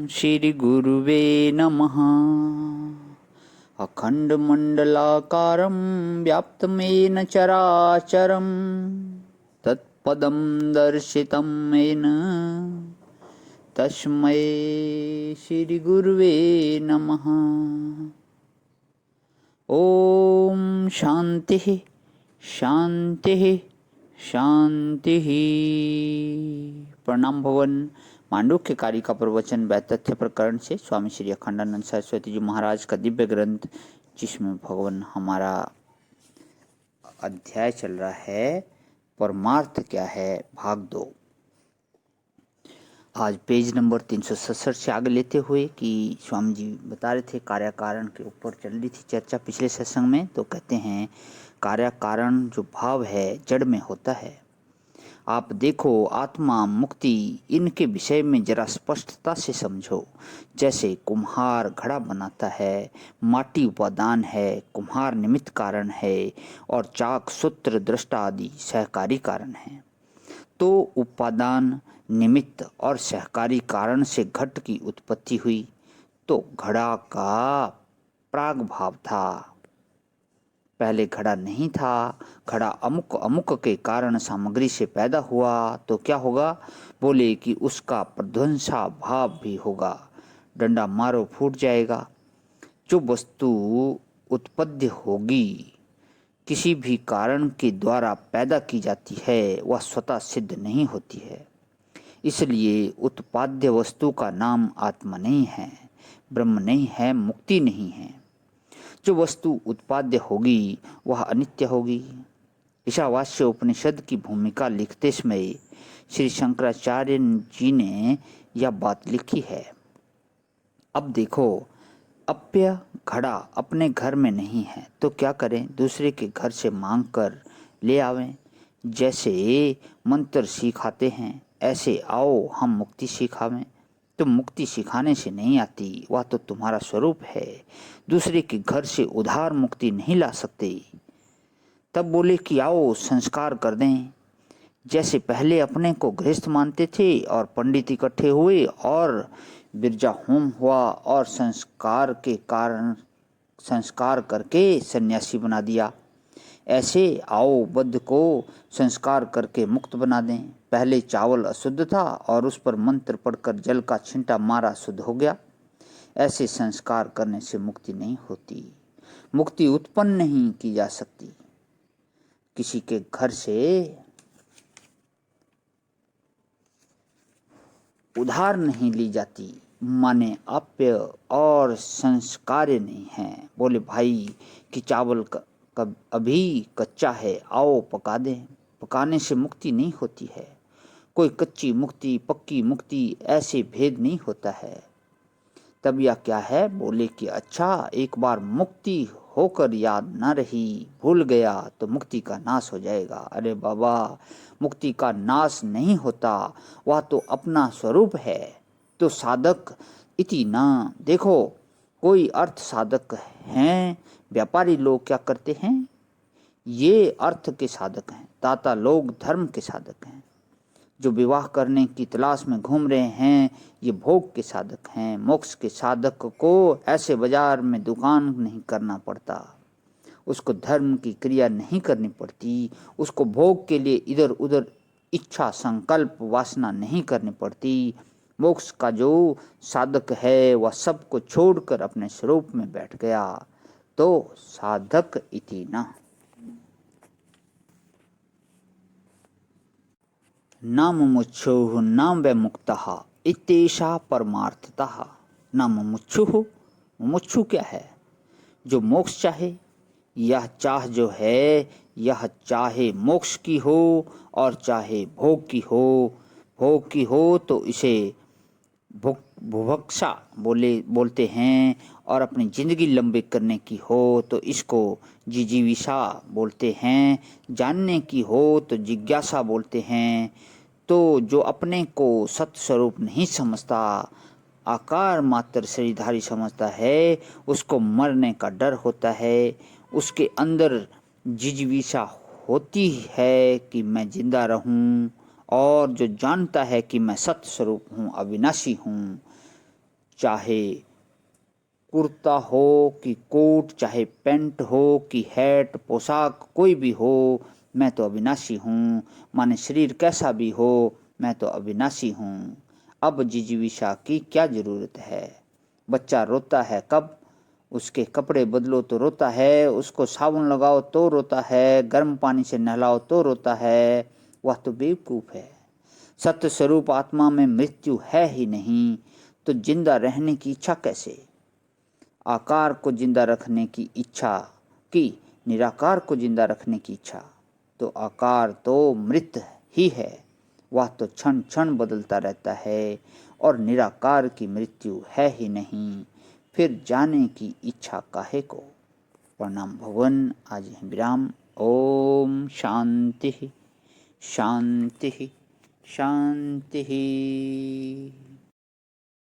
श्री गुरुवे नमः। अखण्डमण्डलाकारं व्याप्तमेन चराचरं तत्पदं दर्शितं येन तस्मै श्री गुरुवे नमः। ओम शांति शांति शांति। प्रणाम भवन। मांडुक्य कार्य का प्रवचन वैतथ्य प्रकरण से स्वामी श्री अखंडानंद सरस्वती जी महाराज का दिव्य ग्रंथ, जिसमें भगवान हमारा अध्याय चल रहा है परमार्थ क्या है, भाग 2। आज पेज नंबर 367 से आगे लेते हुए कि स्वामी जी बता रहे थे कार्य कारण के ऊपर चल रही थी चर्चा पिछले सत्संग में। तो कहते हैं कार्य कारण जो भाव है जड़ में होता है। आप देखो आत्मा मुक्ति इनके विषय में जरा स्पष्टता से समझो। जैसे कुम्हार घड़ा बनाता है, माटी उपादान है, कुम्हार निमित्त कारण है और चाक सूत्र दृष्टा आदि सहकारी कारण है। तो उपादान निमित्त और सहकारी कारण से घट की उत्पत्ति हुई। तो घड़ा का प्राग भाव था, पहले घड़ा नहीं था। घड़ा अमुक अमुक के कारण सामग्री से पैदा हुआ तो क्या होगा? बोले कि उसका प्रध्वंसा भाव भी होगा, डंडा मारो फूट जाएगा। जो वस्तु उत्पन्न होगी किसी भी कारण के द्वारा पैदा की जाती है वह स्वतः सिद्ध नहीं होती है। इसलिए उत्पाद्य वस्तु का नाम आत्मा नहीं है, ब्रह्म नहीं है, मुक्ति नहीं है। जो वस्तु उत्पाद्य होगी वह अनित्य होगी। ईशावास्य उपनिषद की भूमिका लिखते समय श्री शंकराचार्य जी ने यह बात लिखी है। अब देखो, अप्य घड़ा अपने घर में नहीं है तो क्या करें? दूसरे के घर से मांग कर ले आवें। जैसे मंत्र सिखाते हैं ऐसे आओ हम मुक्ति सिखावें। तुम मुक्ति सिखाने से नहीं आती, वह तो तुम्हारा स्वरूप है। दूसरे के घर से उधार मुक्ति नहीं ला सकते। तब बोले कि आओ संस्कार कर दें। जैसे पहले अपने को गृहस्थ मानते थे और पंडित इकट्ठे हुए और बिरजा होम हुआ और संस्कार करके सन्यासी बना दिया। ऐसे आओ बुद्ध को संस्कार करके मुक्त बना दें। पहले चावल अशुद्ध था और उस पर मंत्र पढ़कर जल का छिंटा मारा शुद्ध हो गया। ऐसे संस्कार करने से मुक्ति नहीं होती। मुक्ति उत्पन्न नहीं की जा सकती, किसी के घर से उधार नहीं ली जाती। माने आप्य और संस्कार्य नहीं है। बोले भाई कि चावल अभी कच्चा है, आओ पका दें। पकाने से मुक्ति नहीं होती है। कोई कच्ची मुक्ति पक्की मुक्ति ऐसे भेद नहीं होता है। तब यह क्या है? बोले कि अच्छा, एक बार मुक्ति होकर याद न रही, भूल गया तो मुक्ति का नाश हो जाएगा। अरे बाबा, मुक्ति का नाश नहीं होता, वह तो अपना स्वरूप है। तो साधक इति ना देखो, कोई अर्थ साधक हैं। व्यापारी लोग क्या करते हैं? ये अर्थ के साधक हैं। दाता लोग धर्म के साधक हैं। जो विवाह करने की तलाश में घूम रहे हैं ये भोग के साधक हैं। मोक्ष के साधक को ऐसे बाजार में दुकान नहीं करना पड़ता, उसको धर्म की क्रिया नहीं करनी पड़ती, उसको भोग के लिए इधर उधर इच्छा संकल्प वासना नहीं करनी पड़ती। मोक्ष का जो साधक है वह सबको छोड़कर अपने स्वरूप में बैठ गया। तो साधक इति न नाम मुमुक्षुः नाम व मुक्तः इत्येषा परमार्थतः। नाम मुमुक्षु क्या है? जो मोक्ष चाहे। यह चाह जो है, यह चाहे मोक्ष की हो और चाहे भोग की हो। भोग की हो तो इसे भुभक्षा बोलते हैं, और अपनी जिंदगी लंबी करने की हो तो इसको जिजीविषा बोलते हैं। जानने की हो तो जिज्ञासा बोलते हैं। तो जो अपने को सत्य स्वरूप नहीं समझता, आकार मात्र शरीरधारी समझता है, उसको मरने का डर होता है। उसके अंदर जिजीविषा होती है कि मैं जिंदा रहूं, और जो जानता है कि मैं सत्य स्वरूप हूँ, अविनाशी हूँ, चाहे कुर्ता हो कि कोट, चाहे पैंट हो कि हैट, पोशाक कोई भी हो, मैं तो अविनाशी हूँ। माने शरीर कैसा भी हो, मैं तो अविनाशी हूँ। अब जिजीविषा की क्या जरूरत है। बच्चा रोता है कब, उसके कपड़े बदलो तो रोता है, उसको साबुन लगाओ तो रोता है, गर्म पानी से नहलाओ तो रोता है। वह तो बेवकूफ है। सत्य स्वरूप आत्मा में मृत्यु है ही नहीं, तो जिंदा रहने की इच्छा कैसे। आकार को जिंदा रखने की इच्छा की, निराकार को जिंदा रखने की इच्छा, तो आकार तो मृत ही है। वह तो क्षण क्षण बदलता रहता है, और निराकार की मृत्यु है ही नहीं, फिर जाने की इच्छा काहे को। प्रणाम भगवान। आज यहीं विराम। ओम शांति शांति शांति।